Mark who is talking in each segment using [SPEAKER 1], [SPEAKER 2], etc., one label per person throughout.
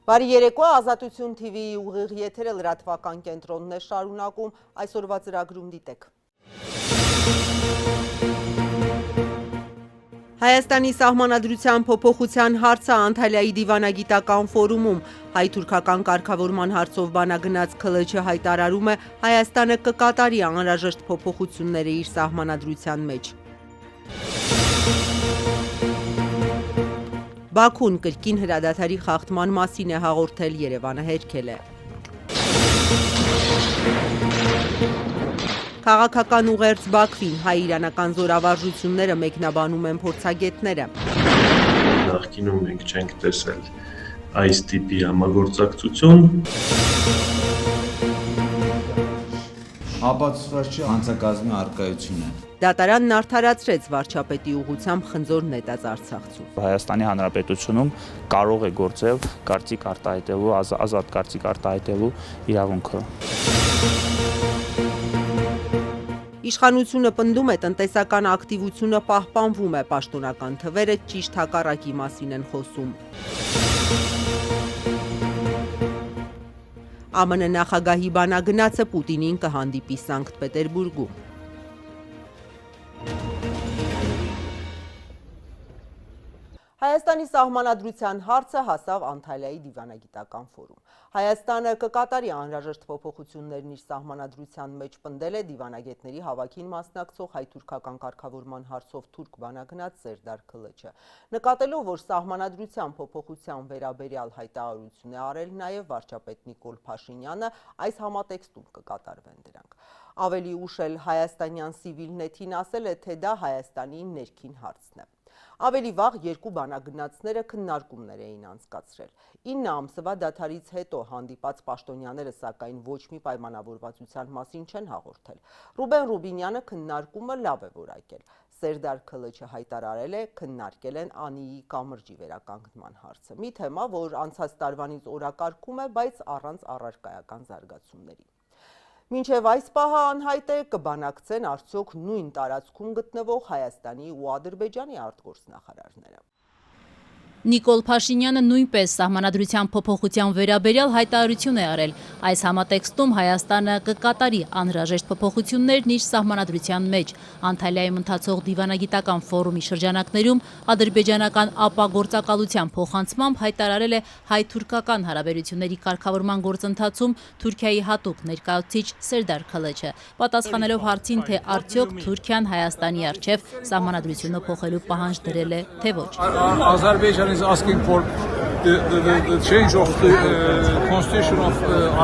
[SPEAKER 1] Բարի երեկո, Ազատություն TV-ի ուղիղ եթերը լրատվական կենտրոնն է շարունակում, այսօրվա ծրագրում դիտեք։ Հայաստանի սահմանադրության փոփոխության հարցը Անտալիայի դիվանագիտական ֆորումում, հայ-թուրքական կարգավորման հարցով բանագնաց ՔԼՉ հայտարարում է Հայաստանը կկատարի անհրաժեշտ փոփոխությունները իր սահմանադրության մեջ։ Բաքուն կրկին հրադադարի խախտման մասին է հաղորդել, Երևանը հերքել է։ Քաղաքական ուղերձ Բաքվին, հայ-իրանական զորավարժությունները մեկնաբանում են փորձագետները։
[SPEAKER 2] Նախկինում մենք չենք տեսել այս տիպի համագործակցություն։
[SPEAKER 3] Ապացուցված չէ հանցակազմի առկայությունը։
[SPEAKER 1] Դատարանն արդարացրեց վարչապետի ուղղությամբ խնձոր նետած արցախցու։
[SPEAKER 4] Հայաստանի Հանրապետությունում կարող է գործել կարծիք արտահայտելու, ազատ կարծիք արտահայտելու իրավունքը։
[SPEAKER 1] Իշխանությունը պնդում է տնտեսական ակտիվությունը պահպանվում է, պաշտոնական թվերը ճիշտ հակառակի մասին են խոսում։ ԱՄՆ նախագահի բանագնացը Պուտինին կհանդիպի Սանկտ Պետերբուրգում։ Հայաստանի սահմանադրության հարցը հասավ Անտալիայի դիվանագիտական ֆորում։ Հայաստանը կկատարի անհրաժեշտ փոփոխություններն իր սահմանադրության մեջ, պնդել է դիվանագետների հավաքին մասնակցող հայ-թուրքական կարգավորման հարցով թուրք բանագնաց Սերդար ՔԼՉ։ Նկատելով, որ սահմանադրության փոփոխության վերաբերյալ հայտարարություն է արել նաև վարչապետ Նիկոլ Փաշինյանը, այս համատեքստում կկատարվեն դրանք։ Ավելի ուշ էլ հայաստանյան Civilnet-ին ասել է, թե դա Հայաստանի ներքին հարցն է։ Ավելի վաղ երկու բանագնացները քննարկումներ էին անցկացրել։ 9 ամսվա դադարից հետո հանդիպած պաշտոնյաները սակայն ոչ մի պայմանավորվածության մասին չեն հաղորդել։ Ռուբեն Ռուբինյանը քննարկումը լավ է որակել։ Սերդար ՔԼՉ հայտարարել է, քննարկել են Անիի կամրջի վերականգնման հարցը։ Մի թեմա, որ անցած տարվանից օրակարգում է, բայց առանց առարկայական զարգացումների։ Մինչև այս պահը անհայտ է, կբանակցեն արդյոք նույն տարածքում գտնվող Հայաստանի ու Ադրբեջանի արտգործնախարարները։
[SPEAKER 5] Նիկոլ Փաշինյանը նույնպես սահմանադրության փոփոխության վերաբերյալ հայտարարություն է արել։ Այս համատեքստում Հայաստանը կկատարի անհրաժեշտ փոփոխություններն իր սահմանադրության մեջ։ Անտալիայում ընթացող դիվանագիտական ֆորումի շրջանակներում ադրբեջանական ապագործակալության փոխանցմամբ հայտարարել է հայ-թուրքական հարաբերությունների կարգավորման գործընթացում Թուրքիայի հատուկ ներկայացուցիչ Սերդար ՔԼՉ, պատասխանելով հարցին, թե արդյոք Թուրքիան Հայաստանի առջև սահմանադրությունը փոխելու պահանջ դրել է, թե ոչ։
[SPEAKER 6] Azerbaijan is asking for the change of the constitution of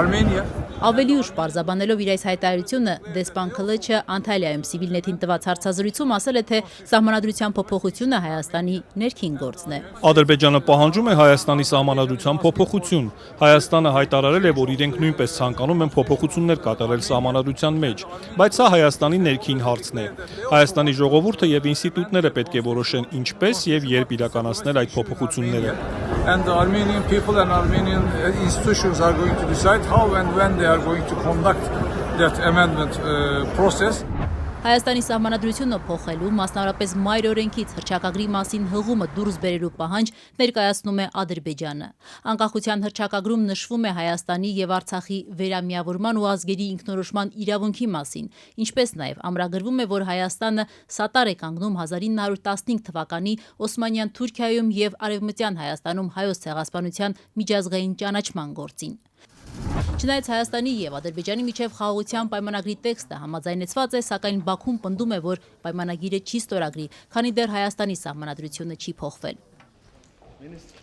[SPEAKER 6] Armenia.
[SPEAKER 5] Ավելի ուշ պարզաբանելով իր այս հայտարարությունը, դեսպան ՔԼՉ Անտալիայում Civilnet-ին տված հարցազրույցում ասել է, թե սահմանադրության փոփոխությունը Հայաստանի ներքին գործն է։
[SPEAKER 7] Ադրբեջանը պահանջում է Հայաստանի սահմանադրության փոփոխություն։ Հայաստանը հայտարարել է, որ իրենք նույնպես ցանկանում են փոփոխություններ կատարել սահմանադրության մեջ, բայց սա Հայաստանի ներքին հարցն է։ Հայաստանի ժողովուրդը եւ ինստիտուտները պետք է որոշեն ինչպես եւ երբ իրականացնել այդ փոփոխությունները։
[SPEAKER 6] And the Armenian people and Armenian institutions are going to decide how and when they are going to conduct that amendment process.
[SPEAKER 5] Հայաստանի սահմանադրությունը փոխելու, մասնավորապես մայր օրենքից հռչակագրի մասին հղումը դուրս բերելու պահանջ ներկայացնում է Ադրբեջանը։ Անկախության հռչակագրում նշվում է Հայաստանի եւ Արցախի վերամիավորման ու ազգերի ինքնորոշման իրավունքի մասին, ինչպես նաեւ ամրագրվում է, որ Հայաստանը սատար է կանգնում 1915 թվականի Օսմանյան Թուրքիայում եւ Արևմտյան Հայաստանում հայոց ցեղասպանության միջազգային ճանաչման գործին։ Չնայած Հայաստանի եւ Ադրբեջանի միջև խաղաղության պայմանագրի տեքստը համաձայնեցված է, սակայն Բաքուն պնդում է, որ պայմանագիրը չի ստորագրի, քանի դեռ Հայաստանի սահմանադրությունը չի փոխվել։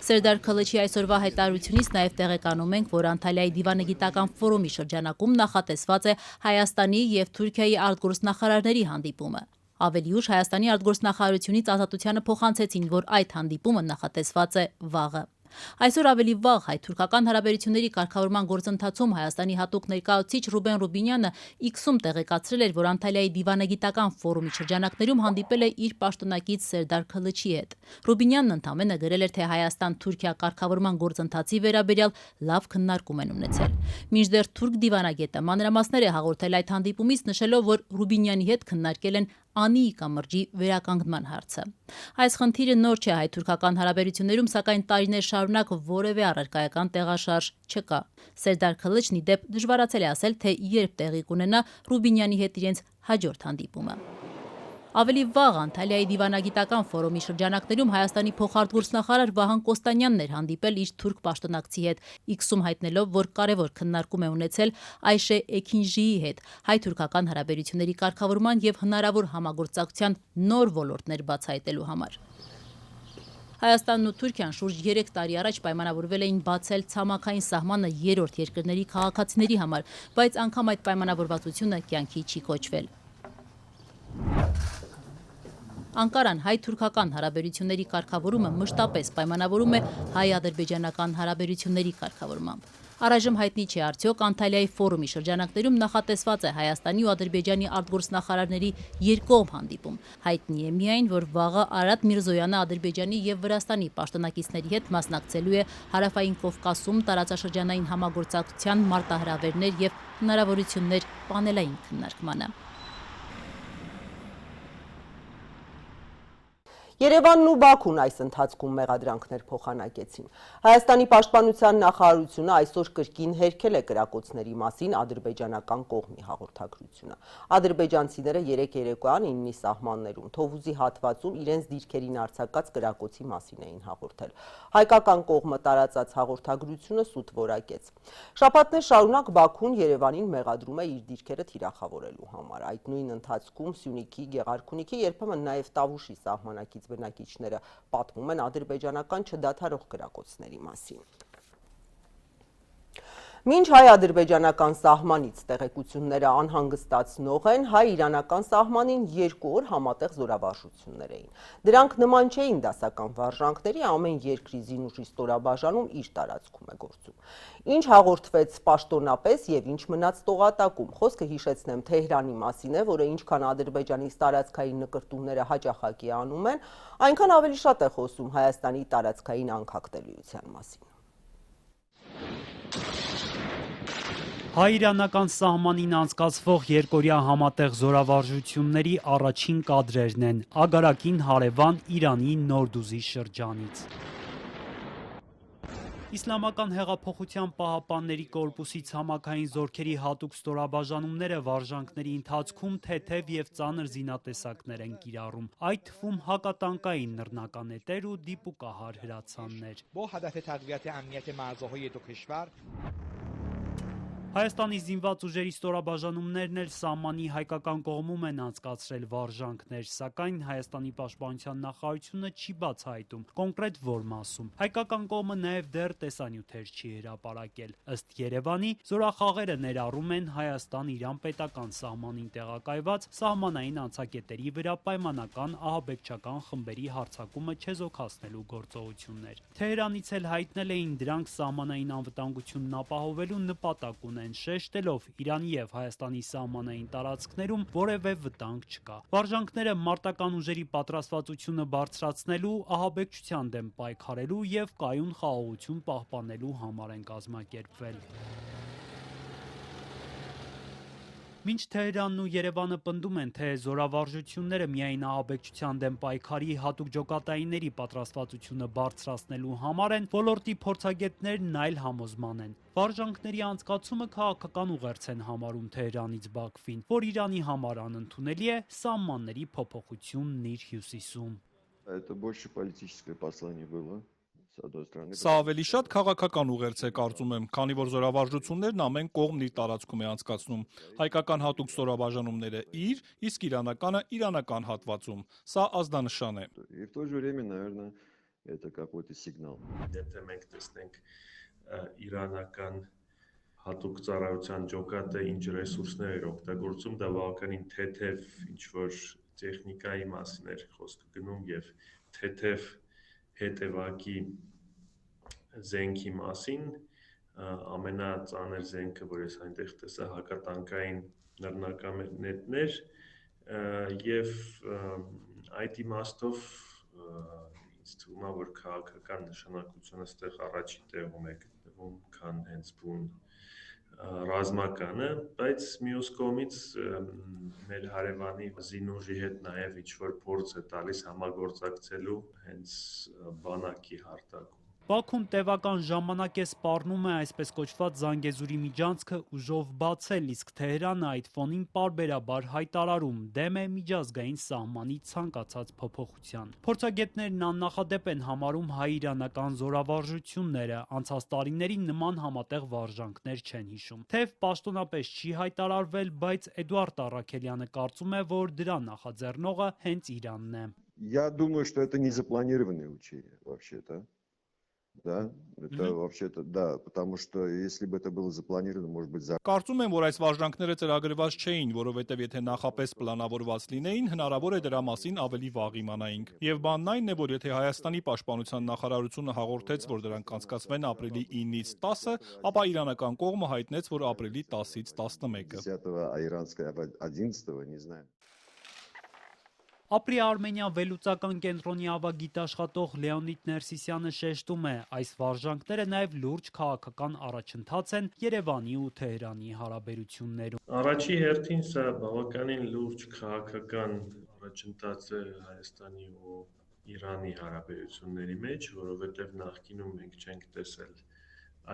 [SPEAKER 5] Սերդար ՔԼՉ-ի այսօրվա հայտարարությունից նաև տեղեկանում ենք, որ Անտալիայի դիվանագիտական ֆորումի շրջանակում նախատեսված է Հայաստանի եւ Թուրքիայի արտգործնախարարների հանդիպումը։ Ավելի ուշ Հայաստանի արտգործնախարարությունից Ազատությանը փոխանցեցին, որ այդ հանդիպումը նախատեսված է վաղը։ Այսօր ավելի վաղ հայ-թուրքական հարաբերությունների կարգավորման գործընթացում Հայաստանի հատուկ ներկայացուցիչ Ռուբեն Ռուբինյանը X-ում տեղեկացրել էր, որ Անտալիայի դիվանագիտական ֆորումի շրջանակներում հանդիպել է իր պաշտոնակից Սերդար ՔԼՉ-ի հետ։ Ռուբինյանն ընդամենը գրել էր, թե Հայաստան-Թուրքիա կարգավորման գործընթացի վերաբերյալ լավ քննարկում են ունեցել։ Մինչդեռ թուրք դիվանագետը մանրամասներ է հաղորդել այդ հանդիպումից, նշելով, որ Ռուբինյանի հետ քննարկել են Անիի կամրջի վերականգնման հարցը։ Այս խնդիրը նոր չէ հայ-թուրքական հարաբերություններում, սակայն տարիներ շարունակ որևէ առարկայական տեղաշարժ չկա։ Սերդար Քլիչնի դեպ դժվարացել է ասել, թե երբ տեղի կունենա Ռուբինյանի հետ իրենց հաջորդ հանդիպումը։ Ավելի վաղ Անտալիայի դիվանագիտական ֆորումի շրջանակներում Հայաստանի փոխարտգործնախարար Վահան Կոստանյանն էր հանդիպել իր թուրք պաշտոնակցի հետ, X-ում հայտնելով, որ կարևոր քննարկում է ունեցել Այշե Էքինժիի հետ հայ-թուրքական հարաբերությունների կարգավորման եւ հնարավոր համագործակցության նոր ոլորտներ բացահայտելու համար։ Հայաստանն ու Թուրքիան շուրջ 3 տարի առաջ պայմանավորվել էին բացել ցամաքային սահմանը երրորդ երկրների քաղաքացիների համար, բայց անգամ այդ պայմանավորվածությունը կյանքի չի կոչվել։ Անկարան հայ-թուրքական հարաբերությունների կարգավորումը մշտապես պայմանավորում է հայ-ադրբեջանական հարաբերությունների կարգավորմամբ։ Առայժմ հայտնի չէ արդյոք Անտալիայի ֆորումի շրջանակներում նախատեսված է Հայաստանի ու Ադրբեջանի արտգործնախարարների երկկողմ հանդիպում։ Հայտնի է միայն, որ վաղը Արադ Միրզոյանը Ադրբեջանի եւ Վրաստանի պաշտոնակիցների հետ մասնակցելու է Հարավային Կովկասում տարածաշրջանային համագործակցության մարտահրավերներ եւ հնարավորություններ պանելային քննարկմանը։
[SPEAKER 1] Երևանն ու Բաքուն այս ընթացքում մեղադրանքներ փոխանակեցին։ Հայաստանի պաշտպանության նախարարությունը այսօր կրկին հերքել է կրակոցների մասին ադրբեջանական կողմի հաղորդագրությունը։ Ադրբեջանցիները երեկ երեկոյան 9-ի սահմաններում Թովուզի հատվածում իրենց դիրքերին արձակած կրակոցի մասին էին հաղորդել։ Հայկական կողմը տարածած հաղորդագրությունը սուտ որակեց։ Շաբաթներ շարունակ Բաքուն Երևանին մեղադրում է իր դիրքերը թիրախավորելու համար։ Այդ նույն ընթացքում Սյունիքի, Գեղարքունիքի, երբեմն նաև Տավուշի սահմանակից բնակիչները պատմում են ադրբեջանական չդադարող կրակոցների մասին։ Մինչ հայ-ադրբեջանական սահմանից տեղեկությունները անհանգստացնող են, հայ-իրանական սահմանին 2 օր համատեղ զորավարժություններ էին։ Դրանք նման չէին դասական վարժանքների, ամեն երկրի զինուժի ստորաբաժանում իր տարածքում է գործում։ Ինչ հաղորդվեց պաշտոնապես եւ ինչ մնաց տողատակում։ Խոսքը հիշեցնեմ Թեհրանի մասին է, որը ինչքան Ադրբեջանից տարածքային նկրտումները հաճախակի անում են, այնքան ավելի շատ է խոսում Հայաստանի տարածքային անկախտելիության մասին։
[SPEAKER 8] Հայ-իրանական սահմանին անցկացվող երկօրյա համատեղ զորավարժությունների առաջին կադրերն են Ագարակին հարևան Իրանի Նորդուզի շրջանից։ Իսլամական հեղափոխության պահապանների կորպուսի ցամաքային զորքերի հատուկ ստորաբաժանումները վարժանքների ընթացքում թեթև եւ ծանր զինատեսակներ են կիրառում, այդ թվում հակատանկային նռնականետեր ու դիպուկահար հրացաններ։ Հայաստանի զինված ուժերի ստորաբաժանումներն էլ սահմանի հայկական կողմում են անցկացրել վարժանքներ, սակայն Հայաստանի պաշտպանության նախարարությունը չի բացահայտում կոնկրետ որ մասում։ Հայկական կողմը նաև դեռ տեսանյութեր չի հրապարակել։ Ըստ Երևանի, զորախաղերը ներառում են Հայաստան-Իրան պետական սահմանին տեղակայված սահմանային անցակետերի վրա պայմանական ահաբեկչական խմբերի հարձակումը չեզոքացնելու գործողություններ։ Թեհրանից էլ հայտնել էին դրանք սահմանային անվտանգությունն ապահովելու նպատակ ունեն, շեշտելով Իրանի եւ Հայաստանի սահմանային տարածքներում որևէ վտանգ չկա։ Վարժանքները մարտական ուժերի պատրաստվածությունը բարձրացնելու, ահաբեկչության դեմ պայքարելու եւ կայուն խաղաղություն պահպանելու համար են կազմակերպվել։ Մինչ Թեհրանն ու Երևանը պնդում են, թե զորավարժությունները միայն ահաբեկչության դեմ պայքարի հատուկ ջոկատայինների պատրաստվածությունը բարձրացնելու համար են, ոլորտի փորձագետներն այլ համոզման են։ Վարժանքների անցկացումը քաղաքական ուղերձ են համարում Թեհրանից Բաքվին, որ Իրանի համար անընդունելի է սահմանների փոփոխությունն իր հյուսիսում։
[SPEAKER 9] Это больше политическое послание было.
[SPEAKER 7] Սա ավելի շատ քաղաքական ուղերձ է կարծում եմ, քանի որ զորավարժություններն ամեն կողմն իր տարածքում է անցկացնում։ Հայկական հատուկ ստորաբաժանումները իր, իսկ իրանականը իրանական հատվածում։ Սա ազդանշան է։
[SPEAKER 9] И в то же время, наверное, это какой-то сигнал.
[SPEAKER 2] Եթե մենք տեսնենք իրանական հատուկ ծառայության ջոկատը ինչ ռեսուրսներ էր օգտագործում, դա բավականին թեթև ինչ-որ տեխնիկայի մասին էր խոսքը գնում եւ թեթև հետևակի զենքի մասին, ամենածանր զենքը, որ ես այնտեղ տեսա, հակատանկային նռնականետներ եւ այդ իմաստով ինձ թվում է, որ քաղաքական նշանակությունը ստեղ առաջի տեղում է գտնվում, քան հենց բուն ռազմականը, բայց մյուս կողմից մեր հարևանի զինուժի հետ նաև ինչ-որ փորձ է տալիս համագործակցելու հենց բանակի հարթակում։
[SPEAKER 8] Բաքուն տևական ժամանակ է սպառնում է այսպես կոչված Զանգեզուրի միջանցքը ուժով բացել, իսկ Թեհրանը այդ ֆոնին պարբերաբար հայտարարում դեմ է միջազգային սահմանի ցանկացած փոփոխության։ Փորձագետներն աննախադեպ են համարում հայ-իրանական զորավարժությունները, անցած տարիներին нման համատեղ վարժանքներ չեն հիշում։ Թեև պաշտոնապես չի հայտարարվել, բայց Էդուարդ Առաքելյանը կարծում է, որ դրա նախաձեռնողը հենց Իրանն է։
[SPEAKER 9] Я думаю, что это не запланированные учения вообще-то. Да, это вообще-то, да, потому что если бы это было запланировано, может быть,
[SPEAKER 7] Կարծում եմ, որ այս վարժանքները ծրագրված չէին, որովհետև եթե նախապես պլանավորված լինեին, հնարավոր է դրա մասին ավելի վաղ իմանայինք։ Եվ բանն այն է, որ եթե Հայաստանի պաշտպանության նախարարությունը հաղորդեց, որ դրանք կանցկացվեն ապրիլի 9-ից 10-ը, ապա իրանական կողմը հայտնեց, որ ապրիլի 10-ից 11-ը։
[SPEAKER 9] 10-го, а иранское 11-го, не знаю.
[SPEAKER 8] Ապրի Արմենիա վերլուծական կենտրոնի ավագիտաշխատող Լեոնիդ Ներսիսյանը շեշտում է, այս վարժանքները նաև լուրջ քաղաքական առաջընթաց են Երևանի ու Թեհրանի հարաբերություններում։
[SPEAKER 2] Առաջի հերթին սա բավականին լուրջ քաղաքական առաջընթաց է Հայաստանի ու Իրանի հարաբերությունների մեջ, որովհետև նախկինում մենք չենք տեսել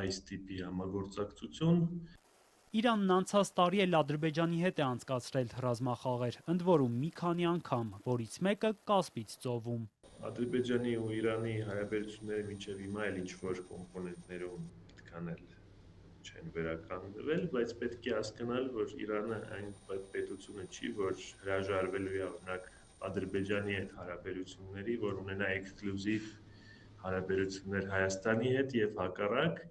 [SPEAKER 2] այս տիպի համագործակցություն։
[SPEAKER 8] Իրանն անցած տարի էլ Ադրբեջանի հետ է անցկացրել ռազմախաղեր, ընդ որում մի քանի անգամ, որից մեկը Կասպից ծովում։
[SPEAKER 2] Ադրբեջանի ու Իրանի հարաբերությունները մինչև հիմա էլ ինչ-որ կոմպոնենտներում այդքան էլ չեն վերականգնվել, բայց պետք է հասկանալ, որ Իրանը այն պետությունը չի, որ հրաժարվելու է օրինակ Ադրբեջանի հետ հարաբերությունների, որ ունենա էքսկլյուզիվ հարաբերություններ Հայաստանի հետ եւ հակառակ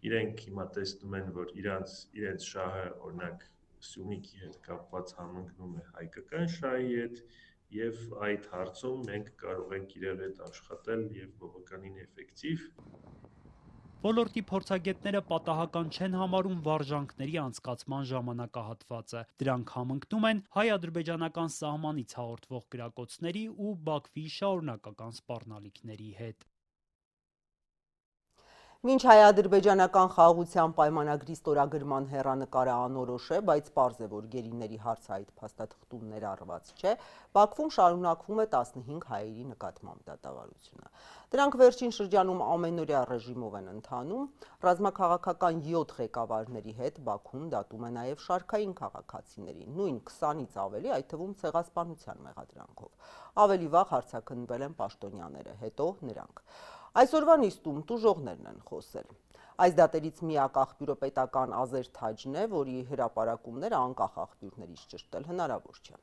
[SPEAKER 2] իրենք հիմա տեսնում են, որ իրենց շահը օրինակ Սյունիքի հետ կապված համընկնում է հայկական շահի հետ եւ այդ հարցում մենք կարող ենք իրար հետ աշխատել եւ բավականին էֆեկտիվ։
[SPEAKER 8] Ոլորտի փորձագետները պատահական չեն համարում վարժանքների անցկացման ժամանակահատվածը։ Դրանք համընկնում են հայ-ադրբեջանական սահմանից հաղորդվող գրակոծների ու Բաքվի շարունակական սպառնալիքների հետ։
[SPEAKER 1] Մինչ հայ-ադրբեջանական խաղաղության պայմանագրի ստորագրման հեռանկարը անորոշ է, բայց պարզ է, որ գերիների հարցը այդ փաստաթղթում ներառված չէ, Բաքվում շարունակվում է 15 հայերի նկատմամբ դատավարությունը։ Դրանք վերջին շրջանում ամենօրյա ռեժիմով են ընթանում, ռազմաքաղաքական 7 ղեկավարների հետ Բաքուն դատում է նաև շարքային քաղաքացիների, նույն 20-ից ավելի, այդ թվում ցեղասպանության մեղադրանքով։ Ավելի վաղ հարձակնվել են պաշտոնյաները, հետո նրանք։ Այսօրվա նիստում տուժողներն են խոսել։ Այս դատերից միակ աղբյուրը պետական Ազեր Թաջն է, որի հրապարակումները անկախ աղբյուրներից ճշտել հնարավոր չէ։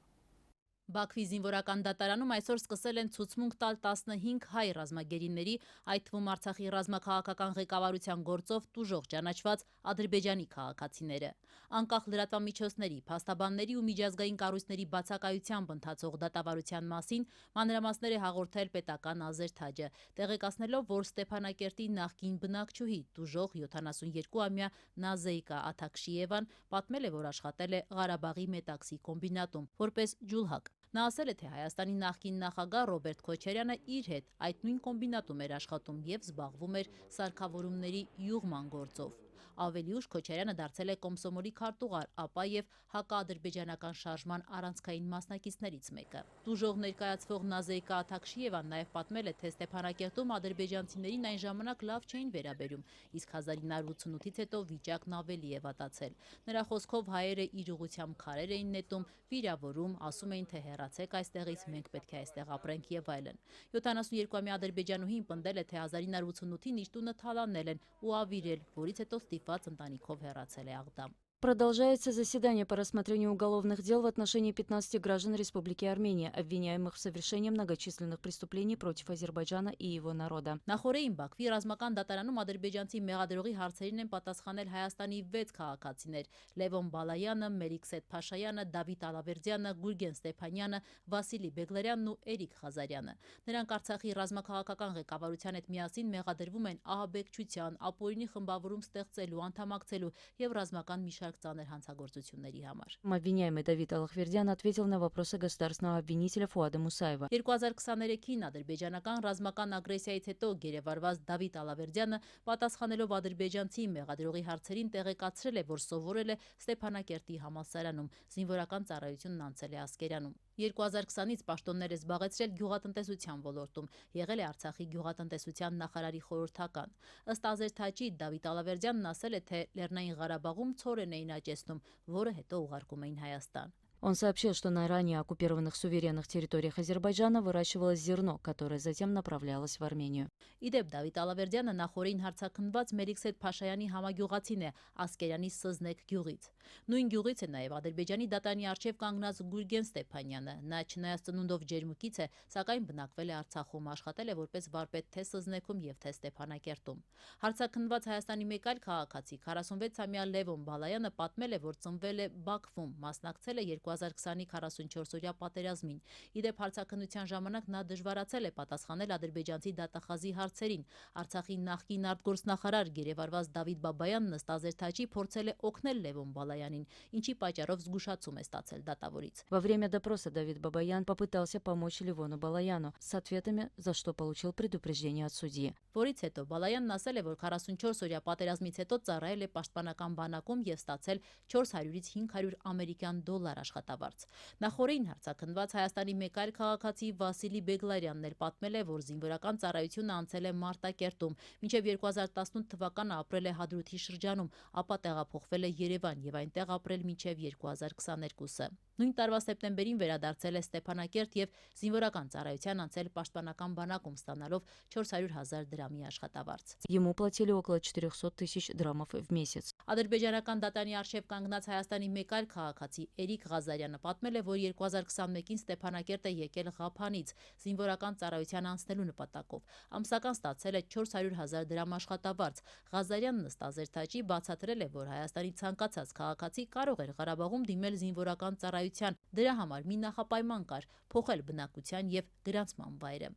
[SPEAKER 5] Բաքվի զինվորական դատարանում այսօր սկսել են ցուցմունք տալ 15 հայ ռազմագերիների, այդ թվում Արցախի ռազմաքաղաքական ղեկավարության գործով տուժող ճանաչված Ադրբեջանի քաղաքացիները։ Անկախ լրատվամիջոցների, փաստաբանների ու միջազգային կառույցների բացակայությամբ ընթացող դատավարության մասին մանրամասներ է հաղորդել պետական Ազեր Թաջը, տեղեկացնելով, որ Ստեփանակերտի նախկին բնակչուհի տուժող 72-ամյա Նազեիկա Աթաքշիևան պատմել է, որ աշխատել է Ղարաբաղի Մետաքսի կոմբինատում որպես ջուլհակ։ Նա ասել է, թե Հայաստանի նախկին նախագահ Ռոբերտ Քոչարյանը իր հետ այդ նույն կոմբինատում էր աշխատում եւ զբաղվում էր սարքավորումների յուղման գործով։ Ավելի ուշ Քոչարյանը դարձել է Կոմսոմոլի քարտուղար, ապա եւ հակաադրբեջանական շարժման առանցքային մասնակիցներից մեկը։ Տուժող ներկայացվող Նազեիկա Աթաքշիևան նաեւ պատմել է, թե Ստեփանակերտում ադրբեջանցիներին այն ժամանակ լավ չէին վերաբերում, իսկ 1988-ից հետո վիճակն ավելի է վատացել։ Նրա խոսքով հայերը իր ուղղությամբ քարեր էին նետում, վիրավորում, ասում էին, թե հեռացեք այստեղից, մենք պետք է այստեղ ապրենք եւ այլն։ 72-ամյա ադրբեջանուհին պնդել է, թե 1988-ին իր տունը թալանել են ու ավիրել, որից հետո ստիպված ընտանիքով հեռացել է Աղդամ։
[SPEAKER 10] Продолжается заседание по рассмотрению уголовных дел в отношении 15 граждан Республики Армения, обвиняемых в совершении многочисленных преступлений против Азербайджана и его народа.
[SPEAKER 5] Նախորդին Բաքվի ռազմական դատարանում ադրբեջանցի մեղադրողի հարցերին են պատասխանել Հայաստանի 6 քաղաքացիներ՝ Լևոն Բալայանը, Մելիքսեթ Փաշայանը, Դավիթ Ալավերդյանը, Գուրգեն Ստեփանյանը, Վասիլի Բեգլարյանն ու Էրիկ Ղազարյանը։ Նրանք Արցախի ռազմաքաղաքական ղեկավարության հետ միասին մեղադրվում են ահաբեկչության, ապօրինի խմբավորում ստեղծելու, անդամակցելու եւ ռազմական մի շարք ծանր հանցագործությունների համար։
[SPEAKER 10] Обвиняемый Давид Аллахвердян ответил на вопросы государственного обвинителя Фуада Мусаева.
[SPEAKER 5] 2023-ին ադրբեջանական ռազմական ագրեսիայից հետո գերեվարված Դավիթ Ալավերդյանը պատասխանելով ադրբեջանցի մեղադրողի հարցերին տեղեկացրել է, որ սովորել է Ստեփանակերտի համալսարանում, զինվորական ծառայությունն անցել է Ասկերանում։ 2020-ից պաշտոններ է զբաղեցրել գյուղատնտեսության ոլորտում, եղել է Արցախի գյուղատնտեսության նախարարի խորհրդական։ Ըստ Ազեր Թաչի, Դավիթ Ալավերդյանն ասել է, թե Լեռնային Ղարաբաղում ցորեն էին աճեցնում, որը հետո ուղարկում էին Հայաստան։
[SPEAKER 10] Он сообщил, что на ранее оккупированных суверенных территориях Азербайджана выращивалось зерно, которое затем направлялось в Армению.
[SPEAKER 5] Իդեպ Դավիթ Ալավերդյանը նախորդին հարցաքննված Մելիքսեթ Փաշայանի համագյուղացին է Ասկերանի Սզնեկ գյուղից։ Նույն գյուղից է նաև Ադրբեջանի դատանի արչև կանգնած Գուրգեն Ստեփանյանը։ Նա չնայած ծնունդով ջերմուկից է, սակայն բնակվել է Արցախում, աշխատել է որպես վարպետ թե Սզնեքում եւ թե Ստեփանակերտում։ Հարցաքննված Հայաստանի մեկ այլ քաղաքացի 46-ամյա Լևոն Բալայանը պատմել է, որ ծնվել է Բաքվում, մասնակցել է 2020-ի 44-օրյա պատերազմին։ Իդեպ հարցաքննության ժամանակ նա դժվարացել է պատասխանել ադրբեջանցի դատախազի հարցերին։ Արցախի նախկին արտգործնախարար գերեվարված Դավիթ Բաբայանն ըստ Ազեր Թաչի փորձել է օգնել Լևոն Բալայանին, ինչի պատճառով զգուշացում է ստացել դատավորից։
[SPEAKER 10] Во время допроса Давид Бабаян попытался помочь Левону Балаяну с ответами, за что получил предупреждение от судьи.
[SPEAKER 5] Որից հետո Բալայանն ասել է, որ 44-օրյա պատերազմից հետո ծառայել է պաշտպանական բանակում եւ ստացել 400-ից 500 ամերիկյան դոլար աշխատավարձ։ Նախորդին հարցաքննված Հայաստանի մեկ այլ քաղաքացի Վասիլի Բեգլարյանն էլ պատմել է, որ զինվորական ծառայությունը անցել է Մարտակերտում, մինչև 2018 թվականը ապրել է Հադրութի շրջանում, ապա տեղափոխվել է Երևան եւ այնտեղ ապրել մինչև 2022-ը։ Նույն տարվա սեպտեմբերին վերադարձել է Ստեփանակերտ եւ զինվորական ծառայության անցել պաշտպանական բանակում, ստանալով 400,000 դրամի աշխատավարձ։
[SPEAKER 10] Ему платили около 400 тысяч драмов в месяц.
[SPEAKER 5] Ադրբեջանական դատանի արչև կանգնած Հայաստանի մեկ այլ քաղաքացի Էրիկ Ղազարյանը պատմել է, որ 2021-ին Ստեփանակերտ է եկել Ղափանից զինվորական ծառայության անցնելու նպատակով։ Ամսական ստացել է 400,000 դրամ աշխատավարձ։ Ղազարյանն ըստ Ազեր Թաչի բացատրել է, որ Հայաստանի ցանկացած քաղաքացի կարող էր Ղարաբաղում դիմել զինվորական ծառայության։ Դրա համար մի նախապայման կար՝ փոխել բնակության եւ գրանցման վայրը։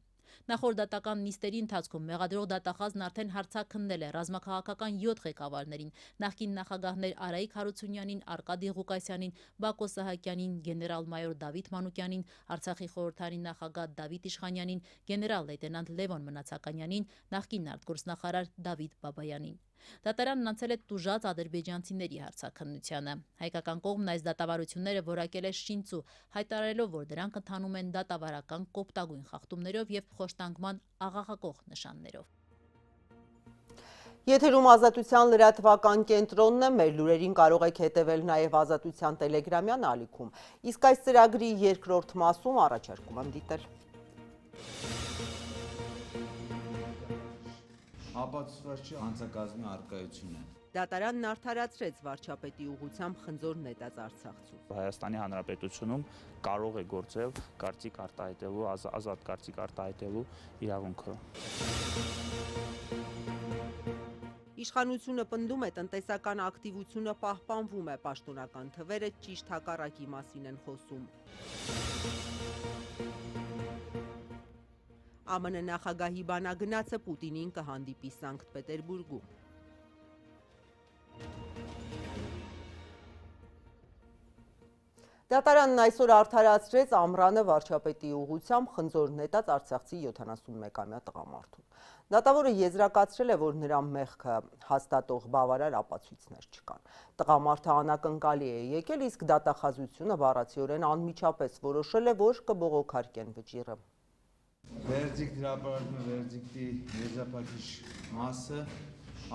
[SPEAKER 5] Նախորդ դատական նիստերի ընթացքում մեղադրող դատախազն արդեն հարցաքննել է ռազմաքաղաքական 7 ղեկավարներին, նախկին նախագահներ Արայիկ Հարությունյանին, Արկադի Ղուկասյանին, Բակո Սահակյանին, գեներալ-մայոր Դավիթ Մանուկյանին, Արցախի խորհրդարանի նախագահ Դավիթ Իշխանյանին, գեներալ-լեյտենանտ Լևոն Մնացականյանին, նախկին արտգործնախարար Դավիթ Բաբայանին։ Դատարանն անցել է տուժած ադրբեջանցիների հարցաքննությանը։ Հայկական կողմն այս դատավարությունները որակել է շինծու, հայտարարելով, որ դրանք ընթանում են դատավարական կոպտագույն խախտումներով եւ խոշտանգման աղաղակող նշաններով։
[SPEAKER 1] Եթերում Ազատության լրատվական կենտրոնն է, մեր լուրերին կարող եք հետևել նաև Ազատության տելեգրամյան ալիքում, իսկ այս ծրագրի երկրորդ մասում առաջարկում եմ դիտել։
[SPEAKER 3] Ապացուցվածի հանցակազմի արկայությունը։
[SPEAKER 1] Դատարանն արդարացրեց վարչապետի ուղղությամբ խնձոր նետած Արցախցու։
[SPEAKER 4] Հայաստանի Հանրապետությունում կարող է գործել կարծիք արտահայտելու, ազատ կարծիք արտահայտելու իրավունքը։
[SPEAKER 1] Իշխանությունը պնդում է, տնտեսական ակտիվությունը պահպանվում է, պաշտոնական թվերը ճիշտ հակառակի մասին են խոսում։ ԱՄՆ նախագահի բանագնացը Պուտինին կհանդիպի Սանկտ Պետերբուրգում։ Դատարանն այսօր արդարացրեց Ամռանը վարչապետի ուղղությամբ խնձոր նետած Արցախցի 71-ամյա տղամարդուն։ Դատավորը եզրակացրել է, որ նրա մեղքը հաստատող բավարար ապացույցներ չկան։ Տղամարդը անակնկալի է եկել, իսկ դատախազությունը բառացիորեն անմիջապես որոշել է, որ կբողոքարկեն վճիռը։
[SPEAKER 3] Վերդիկտ հրապարակում է վերդիկտի եզրափակիչ մասը,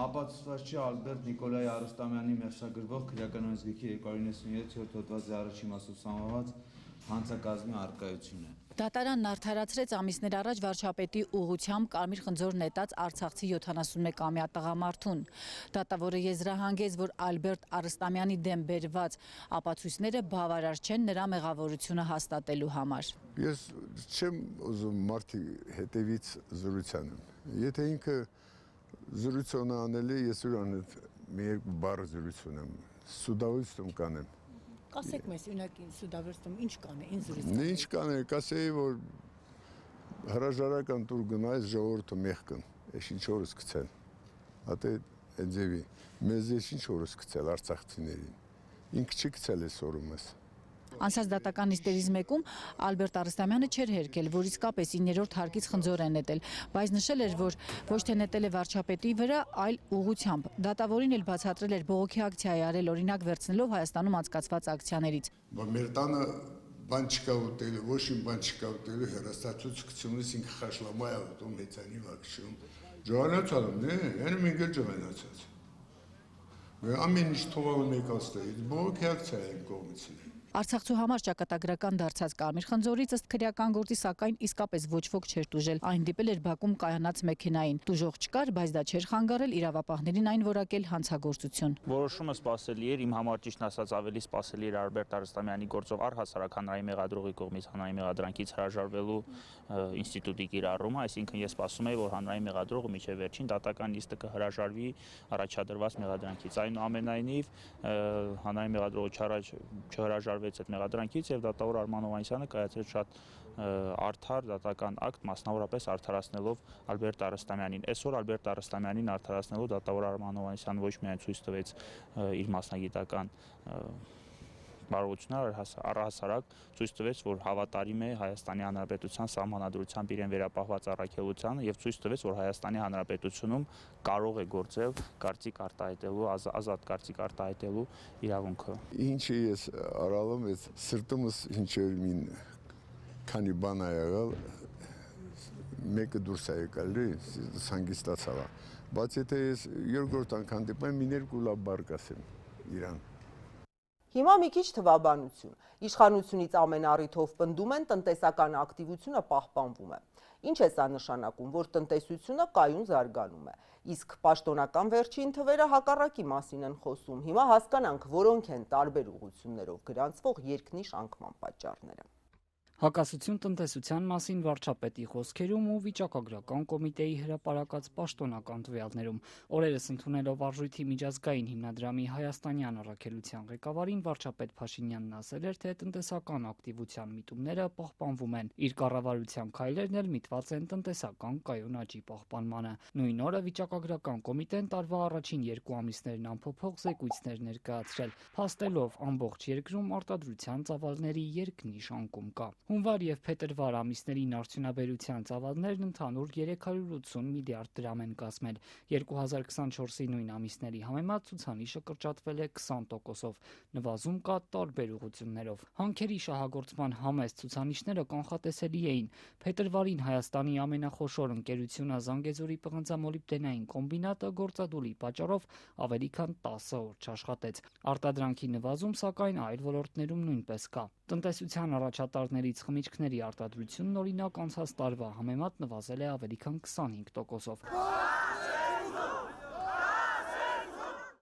[SPEAKER 3] ապացուցվածչի Ալբերտ Նիկոլայ Արուստամյանի մեղսագրվող քրեական օրենսգրքի 297-րդ հոդվածի առաջին մասով սահմանված հանցակազմի արկայությունը։
[SPEAKER 5] Դատարանն արդարացրեց ամիսներ առաջ վարչապետի ուղղությամբ կարմիր խնձոր նետած Արցախցի 71-ամյա տղամարդուն։ Դատավորը եզրահանգեց, որ Ալբերտ Արուստամյանի դեմ բերված ապացույցները բավարար չեն նրա մեղավորությունը հաստատելու համար։
[SPEAKER 11] Ես չեմ ուզում մարդի հետևից զրուցանեմ։ Եթե ինքը զրուցոնը անելի, ես ուրան մի երկու բառ զրուցում եմ, սուդավստում կանեմ։
[SPEAKER 12] Կասեք մեզ, ունակին սուդավստում ինչ կանը, ինչ զրուցում։
[SPEAKER 11] Ինչ կանը, կասեի, որ հրաժարական տուր գնայս ժողովուրդը մեղքն, ես ինչ օրս կցել։ Հատե էձևի, մեզ ես ինչ օրս կցել արցախցիներին։ ինքը չգցել է սորումս։
[SPEAKER 13] Անցած դատական նիստերից մեկում Ալբերտ Արստամյանը չէր հերքել, որ իսկապես 9-րդ հարկից խնձոր է նետել, բայց նշել էր, որ ոչ թե նետել է վարչապետի վրա, այլ ուղղությամբ։ Դատավորին էլ բացատրել էր բողոքի ակցիա է արել, օրինակ վերցնելով Հայաստանում անցկացված ակցիաներից։
[SPEAKER 11] Մեր տանը բան չկա ուտելու, ոչ մի բան չկա ուտելու, հեռաստացուցկությունից ինքը խաշլամայ է ուտում, հեծանի վակշում։ Ջոհանացալ է, հենը մինգը ջոհանացած։ Ամեն ինչ թողալում եկաստայից, բողոքի ակցիա է իմ կողմից։
[SPEAKER 13] Արցախցու համար ճակատագրական դարձած Կարմիր խնձորից ըստ քրեական գործի, սակայն իսկապես ոչ ոք չէր տուժել։ Այն դիպել էր Բաքում կայանած մեքենային։ Տուժող չկար, բայց դա չէր խանգարել իրավապահներին այն որակել հանցագործություն։
[SPEAKER 4] Որոշումը սպասելի էր, իմ համար ճիշտ ասած ավելի սպասելի էր Ալբերտ Արստամյանի գործով առհասարակ հանրային մեղադրողի կողմից հանրային մեղադրանքից հրաժարվելու ինստիտուտի կիրառումը, այսինքն ես սպասում եի, որ հանրային մեղադրողը մինչև վերջին դատական նիստը կհրաժարվի առաջադրված մեղադրանքից։ Այնուամենայնիվ հանրային մեղադրողը չհրաժարվեց այդ մեղադրանքից եւ դատավոր Արման Հովհաննիսյանը կայացրեց շատ արդար դատական ակտ, մասնավորապես արդարացնելով Ալբերտ Արստամյանին։ Այսօր Ալբերտ Արստամյանին արդարացնելով դատավոր Արման Հովհաննիսյանը ոչ միայն ցույց տվեց իր մասնագիտական բարողությունը, առհասարակ ցույց տվեց, որ հավատարիմ է Հայաստանի Հանրապետության սահմանադրությամբ իրեն վերապահված առաքելությանը եւ ցույց տվեց, որ Հայաստանի Հանրապետությունում կարող է գործել կարծիք արտահայտելու, ազատ կարծիք արտահայտելու իրավունքը։
[SPEAKER 11] Ինչի ես արալում ես սրտումս ինչ-որ մի քանի բան ա եղել, մեկը դուրս ա եկել, հանգստացա։ Բայց եթե ես երկրորդ անգամ դեպքում մի երկու լավ բառ կասեմ իրան։
[SPEAKER 1] Հիմա մի քիչ թվաբանություն։ Իշխանությունից ամեն առիթով պնդում են տնտեսական ակտիվությունը պահպանվում է։ Ինչ է սա նշանակում, որ տնտեսությունը կայուն զարգանում է։ Իսկ պաշտոնական վերջին թվերը հակառակի մասին են խոսում։ Հիմա հասկանանք, որոնք են տարբեր ուղղություններով գրանցվող երկնիշ անկման պատճառները։
[SPEAKER 14] Հակասություն տնտեսության մասին վարչապետի խոսքերում ու վիճակագրական կոմիտեի հրապարակած պաշտոնական տվյալներում։ Օրերս ընդունելով արժույթի միջազգային հիմնադրամի հայաստանյան առաքելության ղեկավարին վարչապետ Փաշինյանն ասել էր, թե տնտեսական ակտիվության միտումները պահպանվում են։ Իր կառավարության քայլերն էլ միտված են տնտեսական կայուն աճի պահպանմանը։ Նույն օրը վիճակագրական կոմիտեն տարվա առաջին 2 ամիսներն անփոփոխ զեկույցներ ներկայացրել, փաստելով ամբողջ երկրում արտադրության ծավալների երկնիշ անկում կա։ Հունվար եւ փետրվար ամիսներին արդյունաբերության ծավալներն ընդհանուր 380 միլիարդ դրամ են կազմել։ 2024-ի նույն ամիսների համեմատ ցուցանիշը կրճատվել է 20%-ով, նվազում կա տարբեր ուղղություններով։ Հանքերի շահագործման համեստ ցուցանիշները կանխատեսելի էին։ Փետրվարին Հայաստանի ամենախոշոր ընկերությունը Զանգեզուրի պղնձամոլիբդենային կոմբինատը գործադուլի պատճառով ավելի քան 10 օր չաշխատեց։ Արտադրանքի նվազում, սակայն այլ ոլորտներում նույնպես կա։ Տնտեսության առաջատարներից խմիչքների արտադրությունն օրինակ անցած տարվա համեմատ նվազել է ավելի քան 25%-ով։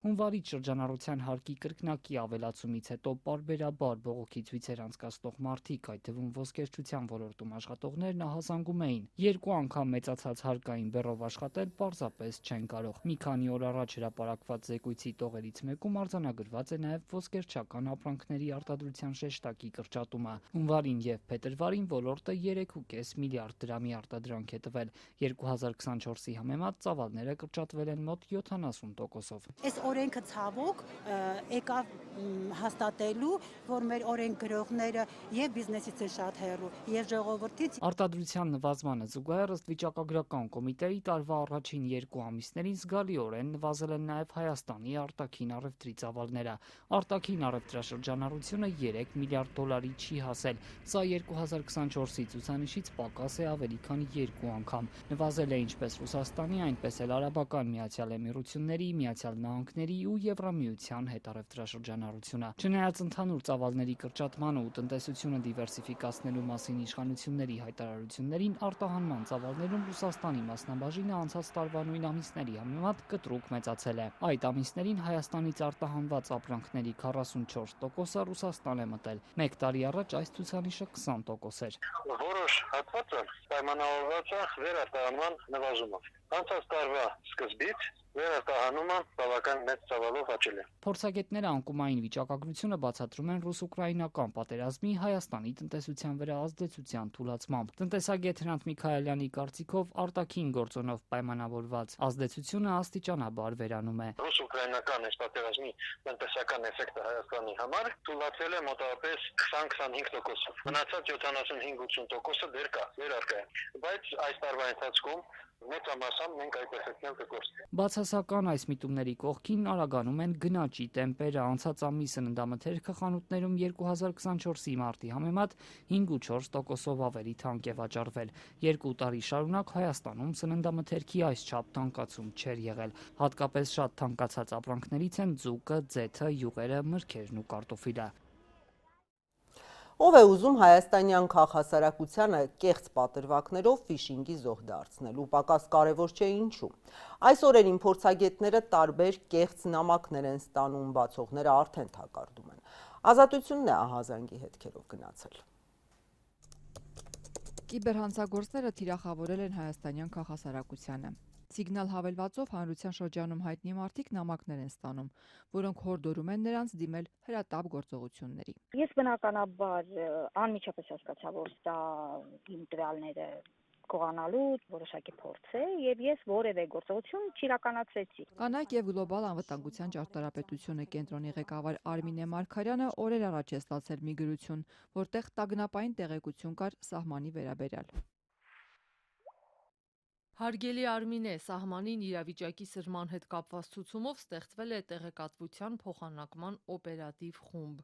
[SPEAKER 14] Հունվարից շրջանառության հարկի կրկնակի ավելացումից հետո պարբերաբար բողոքի ցույցեր անցկացնող մարդիկ, այդ թվում ոսկերչության ոլորտում աշխատողներն ահազանգում էին։ 2 անգամ մեծացած հարկային բեռով աշխատել պարզապես չեն կարող։ Մի քանի օր առաջ հրապարակված զեկույցի տողերից մեկում արձանագրված է նաև ոսկերչական ապրանքների արտադրության շեշտակի կրճատումը։ Հունվարին եւ փետրվարին ոլորտը 3.5 միլիարդ դրամի արտադրանք է տվել։ 2024-ի համեմատ ծավալները կրճատվել են մոտ 70%-ով։
[SPEAKER 12] Օրենքը ցավոք եկավ հաստատելու, որ մեր օրենք գրողները եւ բիզնեսից են շատ հեռու եւ ժողովրդից։
[SPEAKER 14] Արտադրության նվազմանը զուգահեռ ըստ վիճակագրական կոմիտեի տարվա առաջին 2 ամիսներին զգալիորեն նվազել են նաեւ Հայաստանի արտաքին առևտրի ծավալները։ Արտաքին առևտրաշրջանառությունը 3 միլիարդ դոլարի չի հասել։ Սա 2024-ի ցուցանիշից պակաս է ավելի քան 2 անգամ։ Նվազել է ինչպես Ռուսաստանի, այնպես էլ Արաբական Միացյալ Էմիրությունների, Միացյալ Նահանգների ու Եվրամիության հետ առևտրաշրջանառությունը։ Չնայած ընդհանուր ծավալների կրճատմանը ու տնտեսությունը դիվերսիֆիկացնելու մասին իշխանությունների հայտարարություններին, արտահանման ծավալներում Ռուսաստանի մասնաբաժինը անցած տարվա նույն ամիսների համեմատ կտրուկ մեծացել է։ Այդ ամիսներին Հայաստանից արտահանված ապրանքների 44%-ը Ռուսաստան է մտել։ Մեկ տարի առաջ այս ցուցանիշը 20% էր։
[SPEAKER 15] Որոշ հատվածը պայմանավորված է վերարտահանման նվազումով։ Անցած տարվա սկզբից Վերարտահանումը բավական մեծ ծավալով աճել է։
[SPEAKER 14] Փորձագետները անկումային վիճակագրությունը բացատրում են ռուս-ուկրաինական պատերազմի Հայաստանի տնտեսության վրա ազդեցության թուլացմամբ։ Տնտեսագետ Հրանտ Միքայելյանի կարծիքով արտաքին գործոնով պայմանավորված ազդեցությունը աստիճանաբար վերանում է։
[SPEAKER 15] Ռուս-ուկրաինական այս պատերազմի տնտեսական էֆեկտը Հայաստանի համար թուլացել է մոտավորապես 20-25%։ Մնացած 75-80%-ը դեռ կա, դեռ առկա է։ Բայց այս տարվա ընթացքում մեծամասամբ մենք այդ էֆեկտն կկորցնենք։
[SPEAKER 14] Բացասական այս միտումների կողքին արագանում են գնաճի տեմպերը։ Անցած ամիս սննդամթերքը խանութներում 2024-ի մարտի համեմատ 5.4%-ով ավելի թանկ է վաճառվել։ 2 տարի շարունակ Հայաստանում սննդամթերքի այսչափ թանկացում չէր եղել։ Հատկապես շատ թանկացած ապրանքներից են ձուկը, ձեթը, յուղերը, մրգերն ու կարտոֆիլը։
[SPEAKER 1] Ով է ուզում հայաստանյան քաղաքասարակությանը կեղծ պատրվակներով ֆիշինգի զոհ դարձնել, ու պակաս կարևոր չէ ինչու։ Այս օրերին փորձագետները տարբեր կեղծ նամակներ են ստանում, բացողները արդեն թակարդում են։ Ազատությունն է ահազանգի հետքերով գնացել։
[SPEAKER 16] Կիբերհանցագործները թիրախավորել են հայաստանյան քաղաքասարակությանը։ Սիգնալ հավելվածով հանրության շրջանում հայտնի մարդիկ նամակներ են ստանում, որոնք հորդորում են նրանց դիմել հրատապ գործողությունների։
[SPEAKER 17] Ես բնականաբար անմիջապես հասկացա, որ դա իմ տվյալները կողանալու որոշակի փորձ է, եւ ես որևէ գործողություն չիրականացրեցի։
[SPEAKER 16] Կանայք եւ գլոբալ անվտանգության ճարտարապետությունը կենտրոնի ղեկավար Արմինե Մարգարյանը օրեր առաջ է ստացել մի գրություն, որտեղ տագնապային տեղեկություն կար սահմանի վերաբերյալ։
[SPEAKER 18] Հարգելի Արմինե, սահմանին իրավիճակի սրման հետ կապված ցուցումով ստեղծվել է տեղեկատվության փոխանակման օպերատիվ խումբ։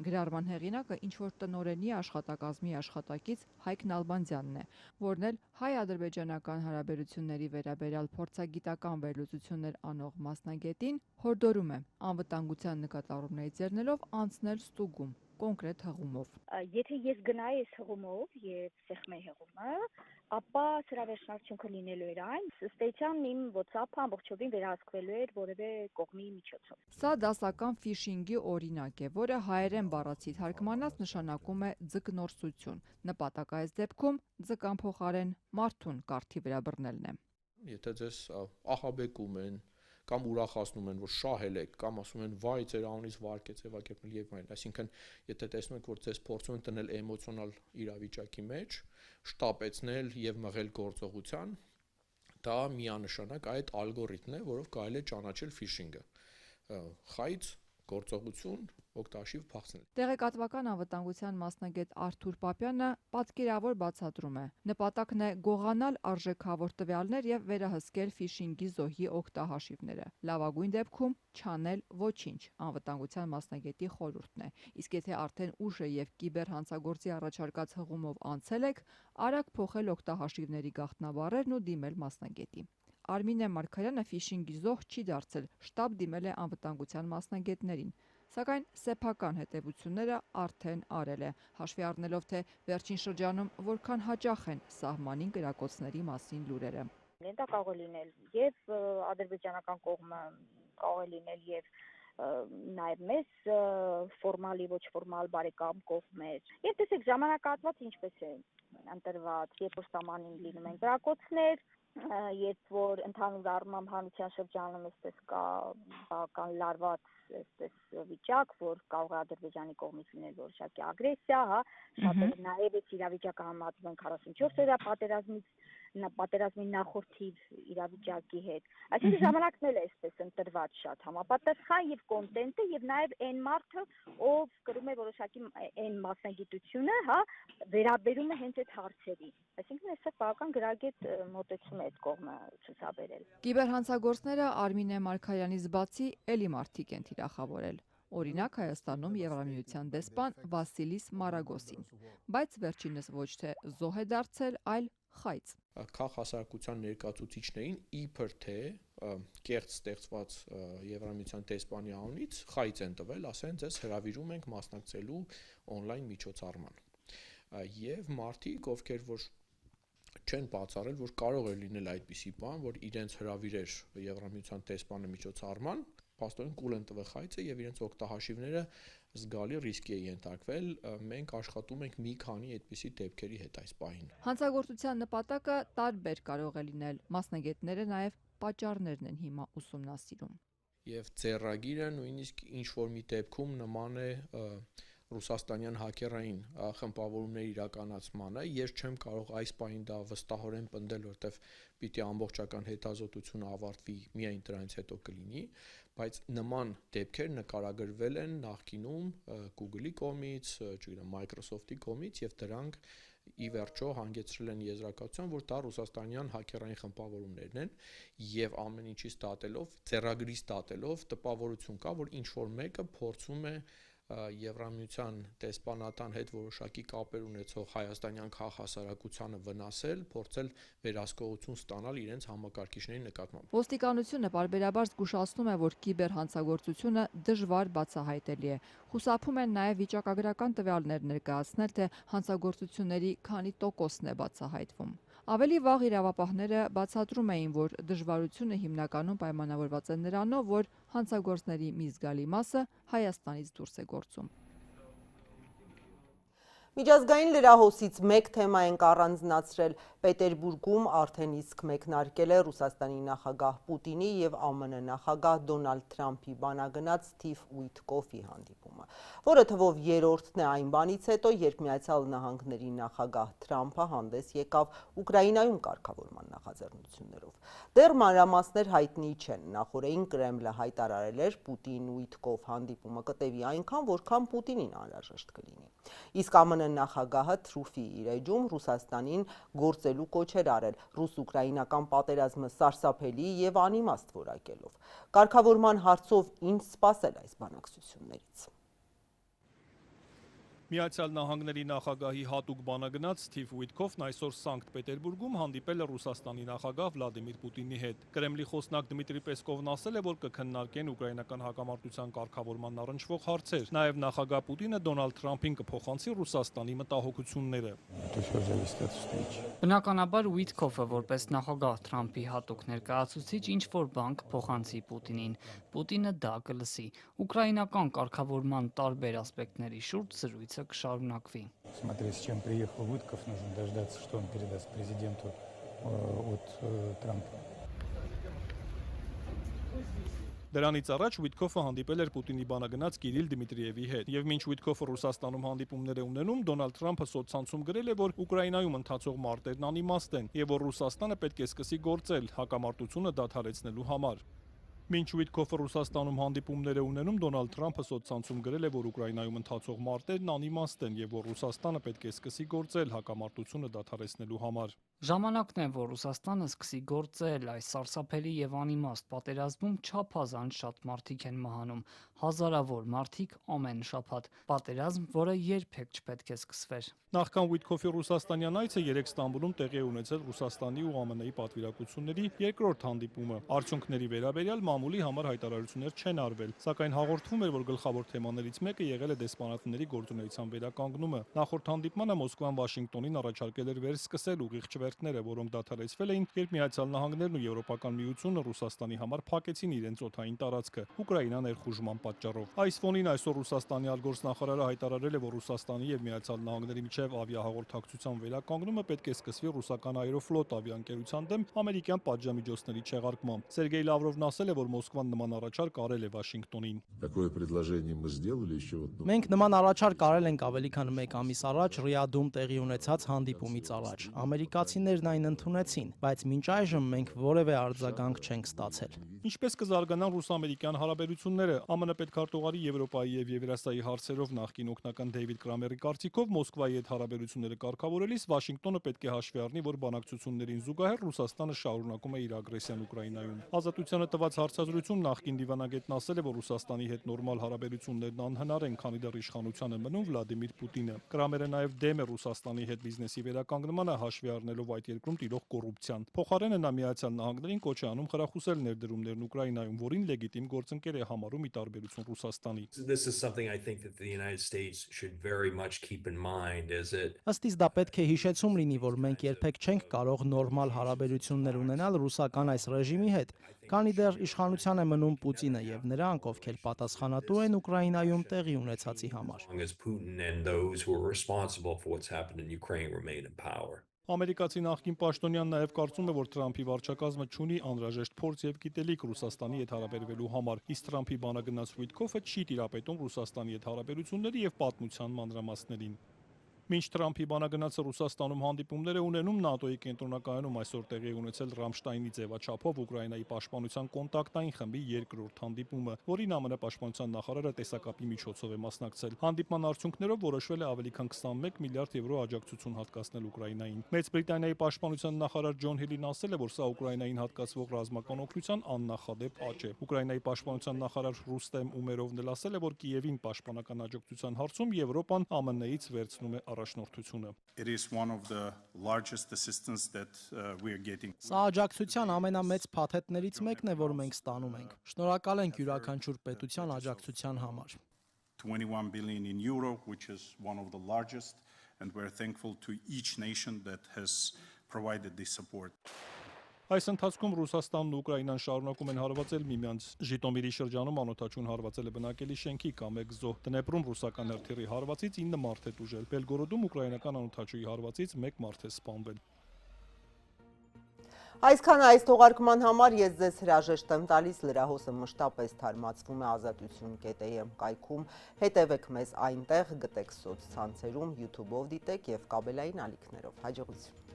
[SPEAKER 16] Գրառման հեղինակը ինչ-որ տնօրենի աշխատակազմի աշխատակից Հայկ Նալբանդյանն է, որն էլ հայ-ադրբեջանական հարաբերությունների վերաբերյալ փորձագիտական վերլուծություններ անող մասնագետին հորդորում է անվտանգության նկատառումներից ելնելով անցնել ստուգում կոնկրետ հղումով։
[SPEAKER 17] Եթե ես գնայի այս հղումով եւ սեղմեի հղումը, ապա սրա վերջնականությունը կլինելու էր այն, ըստ էության իմ WhatsApp-ը ամբողջովին վերահսկվելու էր որևէ կողմի միջոցով։
[SPEAKER 16] Սա դասական ֆիշինգի օրինակ է, որը հայերեն բառացի թարգմանած նշանակում է ձկնորսություն։ Նպատակը այս դեպքում ձկան փոխարեն մարդուն կարթի վրա բռնելն է։
[SPEAKER 19] Եթե ձեզ ահաբեկում են կամ ուրախացնում են, որ շահել եք, կամ ասում են վայ ձեր անունից վարկ է ձևակերպել եւ այլն, այսինքն եթե տեսնում եք, որ ձեզ փորձում են տնել էմոցիոնալ իրավիճակի մեջ, շտապեցնել եւ մղել գործողության, դա միանշանակ այդ ալգորիթմն է, որով կարելի է ճանաչել ֆիշինգը։ Խայծ, գործողություն, օգտաշիվ փախցնել։
[SPEAKER 16] Տեղեկատվական անվտանգության մասնագետ Արթուր Պապյանը պատկերավոր բացատրում է։ Նպատակն է գողանալ արժեքավոր տվյալներ եւ վերահսկել ֆիշինգի զոհի օգտահաշիվները։ Լավագույն դեպքում չանել ոչինչ, անվտանգության մասնագետի խորհուրդն է։ Իսկ եթե արդեն ուշ է եւ կիբերհանցագործի առաջարկած հղումով անցել եք, արագ փոխել օգտահաշիվների գաղտնաբառերն ու դիմել մասնագետի։ Արմինե Մարգարյանը ֆիշինգի զոհ չի դարձել, շտապ դիմել է անվտանգության մասնագետներին, սակայն սեփական հետևությունները արդեն արել է, հաշվի առնելով թե վերջին շրջանում որքան հաճախ են սահմանին կրակոցների մասին լուրերը։
[SPEAKER 17] Դա կարող է լինել եւ ադրբեջանական կողմը, կարող է լինել եւ նաև մեզ ֆորմալի ոչ ֆորմալ բարեկամ կողմեր։ Եվ տեսեք ժամանակահատված ինչպես է ընտրված, երբ որ սահմանին լինում են կրակոցներ, երբ որ ընդհանուր առմամբ հանրության շրջանում այսպես կա բավական լարված այսպես վիճակ, որ կարող է Ադրբեջանի կողմից լինել որոշակի ագրեսիա, հա, շատերը նաև այս իրավիճակը համատում են 44-օրյա պատերազմի նախորդի իրավիճակի հետ։ Այսինքն ժամանակն էլ է այսպես ընտրված շատ համապատասխան եւ կոնտենտը եւ նաեւ այն մարդը, ով կրում է որոշակի այն մասնագիտությունը, հա, վերաբերում է հենց այդ հարցերի։ Այսինքն այսօր բավական գրագետ մոտեցում է այդ կողմը ցուցաբերել։
[SPEAKER 16] Կիբերհանցագործները Արմինե Մարգարյանից բացի էլի մարդիկ են թիրախավորել։ Օրինակ Հայաստանում Եվրամիության դեսպան Վասիլիս Մարագոսին, բայց վերջինս ոչ թե զոհ է դարձել, այլ խայծ։
[SPEAKER 19] Քաղաքասարակության ներկայացուցիչներին իբր թե կեղծ ստեղծված Եվրամիության դեսպանի անունից խայծ են տվել, ասեն ձեզ հրավիրում ենք մասնակցելու օնլայն միջոցառման։ Եվ մարդիկ, ովքեր որ չեն բացառել, որ կարող է լինել այդպիսի բան, որ իրենց հրավիրեր Եվրամիության դեսպանը միջոցառման, փաստորեն կուլ են տվել խայծը եւ իրենց օգտահաշիվները զգալի ռիսկի է ենթարկվել։ Մենք աշխատում ենք մի քանի այդպիսի դեպքերի հետ այս պահին։
[SPEAKER 16] Հանցագործության նպատակը տարբեր կարող է լինել։ Մասնագետները նաև պատճառներն են հիմա ուսումնասիրում։
[SPEAKER 19] Եվ ձեռագիրը նույնիսկ ինչ որ մի դեպքում նման է ռուսաստանյան հակերային խմբավորումների իրականացմանը, ես չեմ կարող այս պահին դա վստահորեն պնդել, որտեվ պիտի ամբողջական հետազոտությունը ավարտվի միայն դրանից հետո կլինի, բայց նման դեպքեր նկարագրվել են նախկինում Google-ի կողմից, չգիտեմ, Microsoft-ի կողմից եւ դրանք ի վերջո հանգեցրել են եզրակացության, որ դա ռուսաստանյան հակերային խմբավորումներն են եւ ամեն ինչից դատելով, ձեռագրից դատելով տպավորություն կա, որ ինչ որ մեկը փորձում է Եվրամիության դեսպանատան հետ որոշակի կապեր ունեցող հայաստանյան քաղաքասարակությանը վնասել, փորձել վերահսկողություն ստանալ իրենց համակարգիչների նկատմամբ։
[SPEAKER 16] Ոստիկանությունը պարբերաբար զգուշացնում է, որ կիբերհանցագործությունը դժվար բացահայտելի է։ Խուսափում են նաև վիճակագրական տվյալներ ներկայացնել, թե հանցագործությունների քանի տոկոսն է բացահայտվում։ Ավելի վաղ իրավապահները բացատրում էին, որ դժվարությունը հիմնականում պայմանավորված է նրանով, որ հանցագործների մի զգալի մասը Հայաստանից դուրս է գործում։
[SPEAKER 1] Միջազգային լրահոսից մեկ թեմա ենք առանձնացրել։ Պետերբուրգում արդեն իսկ մեկնարկել է Ռուսաստանի նախագահ Պուտինի և ԱՄՆ նախագահ Դոնալդ Թրամփի բանագնաց Սթիվ Ուիթկոֆի հանդիպումը, որը թվով երրորդն է այն բանից հետո, երբ Միացյալ Նահանգների նախագահ Թրամփը հանդես եկավ Ուկրաինայում կարգավորման նախաձեռնություններով։ Դեռ մանրամասներ հայտնի չեն։ Նախօրեին Կրեմլը հայտարարել էր Պուտին-Ուիթկոֆ հանդիպումը կտևի այնքան, որքան Պուտինին անհրաժեշտ կլինի։ Իսկ ԱՄՆ նախագահը Թրուֆի իր էջում Ռուսաստանին գործելու կոչեր արել, ռուս-ուկրաինական պատերազմը սարսափելի և անիմաստ որակելով։ Կարգավորման հարցով ինչ սպասել այս բանակցություններից։
[SPEAKER 7] Միացյալ Նահանգների նախագահի հատուկ բանագնաց Սթիվ Ուիթկոֆն այսօր Սանկտ Պետերբուրգում հանդիպել է Ռուսաստանի նախագահ Վլադիմիր Պուտինի հետ։ Կրեմլի խոսնակ Դմիտրի Պեսկովն ասել է, որ կքննարկեն ուկրաինական հակամարտության կարգավորման առնչվող հարցեր։ Նաև նախագահ Պուտինը Դոնալդ Թրամփին կփոխանցի Ռուսաստանի մտահոգությունները։
[SPEAKER 14] Բնականաբար Ուիթկոֆը որպես նախագահ Թրամփի հատուկ ներկայացուցիչ ինչ-որ բան կփոխանցի Պուտինին։ Պուտինը դա կլսի։ Ուկրաինական կարգավորման տարբեր ասպեկտների շուրջ զրույցը կշարունակվի։
[SPEAKER 20] Смотря с чем приехал Уитков, нужно дождаться, что он передаст президенту от Трампа.
[SPEAKER 7] Դրանից առաջ Ուիթկոֆը հանդիպել էր Պուտինի բանագնաց Կիրիլ Դմիտրիևի հետ։ Եվ մինչ Ուիթկոֆը Ռուսաստանում հանդիպումներ է ունենում, Դոնալդ Թրամփը սոցցանցում գրել է, որ Ուկրաինայում ընթացող մարտերն անիմաստ են եւ որ Ռուսաստանը պետք է սկսի գործել հակամարտությունը դադարեցնելու համար։ Մինչ Ուիթկոֆը Ռուսաստանում հանդիպումներ է ունենում, Դոնալդ Թրամփը սոցցանցում գրել է, որ Ուկրաինայում ընթացող մարտերն անիմաստ են եւ որ Ռուսաստանը պետք է սկսի գործել հակամարտությունը դադարեցնելու համար։
[SPEAKER 14] Ժամանակն է, որ Ռուսաստանը սկսի գործել այս սարսափելի եւ անիմաստ պատերազմում չափազանց շատ մարդիկ են մահանում, հազարավոր մարդիկ ամեն շաբաթ, պատերազմ, որը երբեք չպետք է սկսվեր։
[SPEAKER 7] Նախքան Ուիթկոֆի ռուսաստանյան այցը երեք Ստամբուլում տեղի է ունեցել Ռուսաստանի ու ԱՄՆ-ի պատվիրակությունների երկրորդ հանդիպումը։ Արդյունքների վերաբերյալ մամուլի համար հայտարարություններ չեն արվել, սակայն հաղորդվում էր, որ գլխավոր թեմաներից մեկը եղել է դեսպանատների գործունեության վերականգնումը։ Նախորդ հանդիպմանը Մոսկվան Վաշինգտոնին առաջարկել էր վերսկսել ուղիղ չվերթները, որոնք դադարեցվել էին, երբ Միացյալ Նահանգներն ու Եվրոպական միությունը Ռուսաստանի համար փակեցին իրենց օդային տարածքը Ուկրաինա ներխուժման պատճառով։ Այս ֆոնին այսօր Ռուսաստանի արտգործնախարարը հայտարարել է, որ Ռուսաստանի եւ Միացյալ Նահանգների միջև ավիահաղորդակցության վերականգնումը պետք է սկսվի ռուսական Aeroflot ավիաընկերության դեմ ամերիկյան պատժամիջոցների չեղարկմամբ։ Սերգեյ Լավրովն ասել է, որ Մոսկվան նման առաջարկ արել է Վաշինգտոնին։
[SPEAKER 21] Մենք նման առաջարկ արել ենք ավելի քան 1 ամիս առաջ Ռիադում տեղի ունեցած հանդիպումից առաջ։ Ամերիկացիներն այն ընդունեցին, բայց մինչ այժմ մենք որևէ արձագանք չենք ստացել։
[SPEAKER 7] Ինչպես կզարգանան ռուս-ամերիկյան հարաբերությունները, ԱՄՆ պետքարտուղարի Եվրոպայի եւ Եվրասիայի հարցերով նախկին օգնական Դեյվիդ Կրամերի կարծիքով Մոսկվայի հետ հարաբերությունները կարգավորելիս Վաշինգտոնը պետք է հաշվի առնի, որ բանակցություններին զուգահեռ Ռուսաստանը շարունակում է իր ագրեսիան Ուկրաինայում։ Ազատությանը տված հարցազրույցում նախկին դիվանագետն ասել է, որ Ռուսաստանի հետ նորմալ հարաբերություններն անհնար են, քանի դեռ իշխանության է մնում Վլադիմիր Պուտինը։ Կրամերը նաև դեմ է Ռուսաստանի հետ բիզնեսի վերականգնմանը, հաշվի առնելով այդ երկրում տիրող կոռուպցիան։ Փոխարենը նա Միացյալ Նահանգներին կոչ է անում խրախուսել ներդրումներն Ուկրաինայում, որին լեգիտիմ գործընկեր է համարում ի տարբերություն Ռուսաստանի։
[SPEAKER 21] Ըստ իս դա պետք է հիշեցում լինի, որ մենք երբեք չենք կարող նորմալ հարաբերություններ ունենալ ռուսական այս ռեժիմի հետ, քանի դեռ իշխանության է մնում Պուտինը եւ նրանք, ովքեր պատասխանատու են Ուկրաինայում տեղի ունեցածի համար։
[SPEAKER 7] Ամերիկացի նախկին պաշտոնյան նաև կարծում է, որ Թրամփի վարչակազմը չունի անհրաժեշտ փորձ եւ գիտելիք Ռուսաստանի հետ հարաբերվելու համար, իսկ Թրամփի բանագնաց Ուիթքոֆը չի տիրապետում Ռուսաստանի հետ հարաբերությունների եւ պատմության մանրամասներին։ Մինչ Թրամփի բանագնացը Ռուսաստանում հանդիպումներ է ունենում, ՆԱՏՕ-ի կենտրոնակայանում այսօր տեղի ունեցել Ռամշտայնի ձևաչափով Ուկրաինայի պաշտպանության կոնտակտային խմբի երկրորդ հանդիպումը, որին ԱՄՆ պաշտպանության նախարարը տեսակապի միջոցով է մասնակցել։ Հանդիպման արդյունքներով որոշվել է ավելի քան 21 միլիարդ եվրո աջակցություն հատկացնել Ուկրաինային։ Մեծ Բրիտանիայի պաշտպանության նախարար Ջոն Հիլին ասել է, որ սա Ուկրաինային հատկացվող ռազմական օգնության աննախադեպ աճ է։ Ուկրաինայի պաշտպանության նախարար Ռուստեմ Ումերովն էլ ասել է, որ Կիևին պաշտպանական աջակցության հարցում Եվրոպան ԱՄՆ-ից վերցնում է առաջնորդությունը։
[SPEAKER 21] Սա աջակցության ամենամեծ փաթեթներից մեկն է, որ մենք ստանում ենք։ Շնորհակալ ենք յուրաքանչյուր պետության աջակցության համար։
[SPEAKER 6] 21 billion in euro, which is one of the largest, and we're thankful to each nation that has provided this support.
[SPEAKER 7] Այս ընթացքում Ռուսաստանն ու Ուկրաինան շարունակում են հարվածել միմյանց։ Ժիտոմիրի շրջանում անօթաչուն հարվածել է բնակելի շենքի կամ մեկ զոհ։ Դնեպրում ռուսական հրթիռի հարվածից 9 մարդ է տուժել։ Բելգորոդում ուկրաինական անօթաչուի հարվածից 1 մարդ է սպանվել։
[SPEAKER 1] Այսքան այս թողարկման համար ես ձեզ հրաժեշտ եմ տալիս, լրահոսը մշտապես թարմացվում է ազատություն.am կայքում, հետևեք մեզ այնտեղ, գտեք սոցցանցերում, YouTube-ով դիտեք և կաբելային ալիքներով։ Հաջողություն։